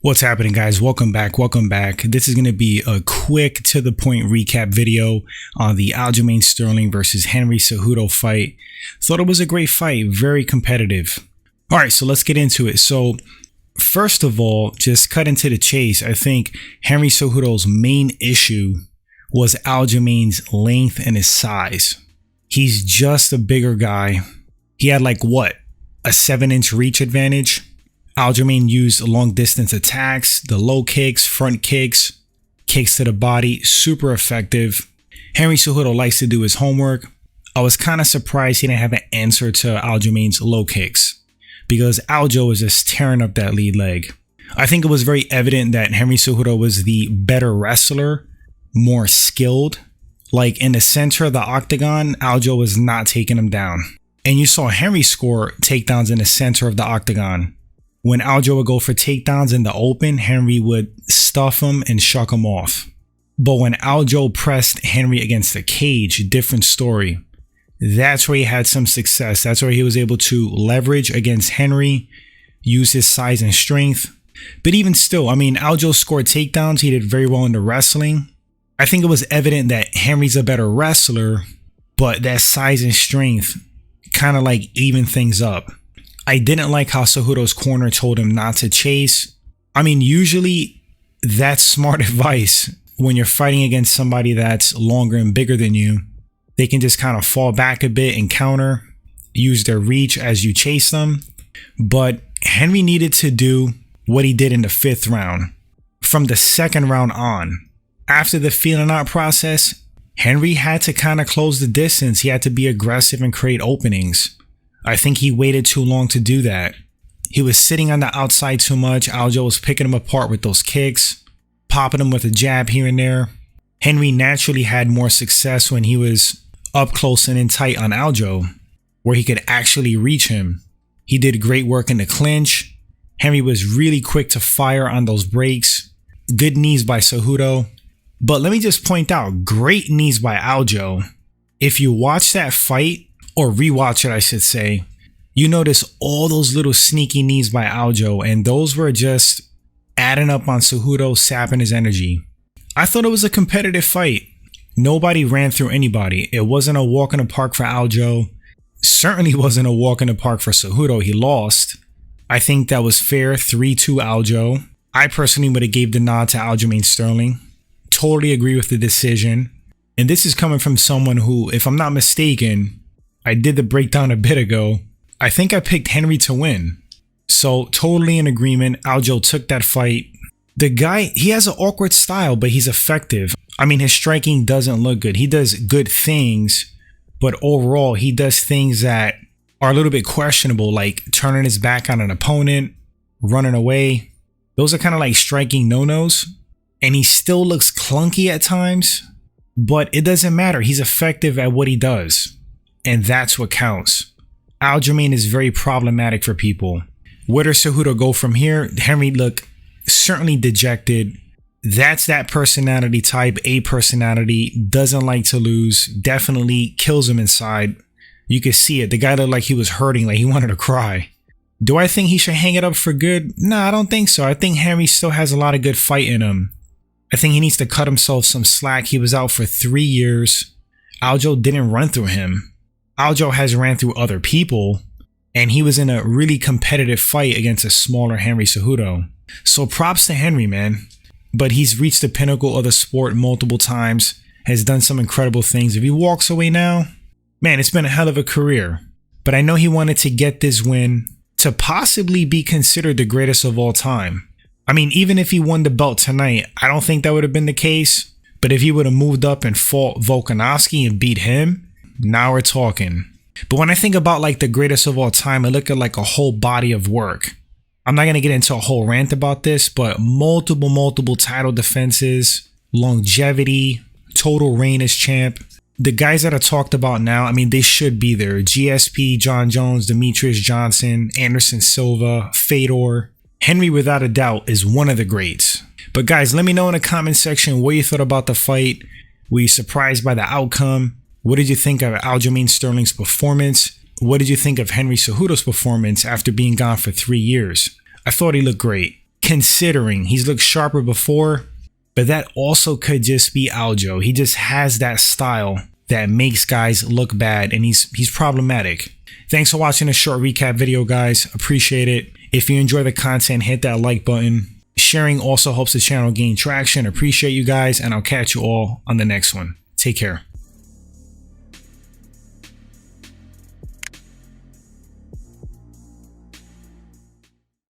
What's happening, guys? Welcome back. This is going to be a quick to the point recap video on the Aljamain Sterling versus Henry Cejudo fight. Thought it was a great fight, very competitive. All right, so let's get into it. So first of all, just cut into the chase. I think Henry Cejudo's main issue was Aljamain's length and his size. He's just a bigger guy. He had like what, a 7-inch reach advantage. Aljamain used long distance attacks, the low kicks, front kicks, kicks to the body, super effective. Henry Cejudo likes to do his homework. I was kind of surprised he didn't have an answer to Aljamain's low kicks because Aljo was just tearing up that lead leg. I think it was very evident that Henry Cejudo was the better wrestler, more skilled. Like in the center of the octagon, Aljo was not taking him down. And you saw Henry score takedowns in the center of the octagon. When Aljo would go for takedowns in the open, Henry would stuff him and shuck him off. But when Aljo pressed Henry against the cage, different story. That's where he had some success. That's where he was able to leverage against Henry, use his size and strength. But even still, I mean, Aljo scored takedowns. He did very well in the wrestling. I think it was evident that Henry's a better wrestler, but that size and strength kind of like even things up. I didn't like how Cejudo's corner told him not to chase. I mean, usually that's smart advice when you're fighting against somebody that's longer and bigger than you. They can just kind of fall back a bit and counter, use their reach as you chase them. But Henry needed to do what he did in the 5th round. From the 2nd round on, after the feeling out process, Henry had to kind of close the distance. He had to be aggressive and create openings. I think he waited too long to do that. He was sitting on the outside too much. Aljo was picking him apart with those kicks, popping him with a jab here and there. Henry naturally had more success when he was up close and in tight on Aljo, where he could actually reach him. He did great work in the clinch. Henry was really quick to fire on those breaks. Good knees by Cejudo. But let me just point out, great knees by Aljo. If you watch that fight, or rewatch it, I should say, you notice all those little sneaky knees by Aljo, and those were just adding up on Cejudo, sapping his energy. I thought it was a competitive fight. Nobody ran through anybody. It wasn't a walk in the park for Aljo. Certainly wasn't a walk in the park for Cejudo. He lost. I think that was fair, 3-2 Aljo. I personally would have gave the nod to Aljamain Sterling. Totally agree with the decision. And this is coming from someone who, if I'm not mistaken, I did the breakdown a bit ago. I think I picked Henry to win. So totally in agreement. Aljo took that fight. The guy, he has an awkward style, but he's effective. I mean, his striking doesn't look good. He does good things, but overall, he does things that are a little bit questionable, like turning his back on an opponent, running away. Those are kind of like striking no-nos. And he still looks clunky at times, but it doesn't matter. He's effective at what he does. And that's what counts. Aljamain is very problematic for people. Where does Cejudo go from here? Henry looked certainly dejected. That's that personality type, A personality, doesn't like to lose, definitely kills him inside. You could see it. The guy looked like he was hurting, like he wanted to cry. Do I think he should hang it up for good? No, I don't think so. I think Henry still has a lot of good fight in him. I think he needs to cut himself some slack. He was out for 3 years. Aljo didn't run through him. Aljo has ran through other people, and he was in a really competitive fight against a smaller Henry Cejudo. So props to Henry, man. But he's reached the pinnacle of the sport multiple times, has done some incredible things. If he walks away now, man, it's been a hell of a career. But I know he wanted to get this win to possibly be considered the greatest of all time. I mean, even if he won the belt tonight, I don't think that would have been the case. But if he would have moved up and fought Volkanovski and beat him, now we're talking. But when I think about like the greatest of all time, I look at like a whole body of work. I'm not going to get into a whole rant about this, but multiple title defenses, longevity, total reign as champ. The guys that are talked about now, I mean, they should be there. GSP, John Jones, Demetrius Johnson, Anderson Silva, Fedor. Henry, without a doubt, is one of the greats. But guys, let me know in the comment section what you thought about the fight. Were you surprised by the outcome? What did you think of Aljamain Sterling's performance? What did you think of Henry Cejudo's performance after being gone for 3 years? I thought he looked great. considering he's looked sharper before, but that also could just be Aljo. He just has that style that makes guys look bad, and he's problematic. Thanks for watching this short recap video, guys. Appreciate it. If you enjoy the content, hit that like button. Sharing also helps the channel gain traction. Appreciate you guys, and I'll catch you all on the next one. Take care.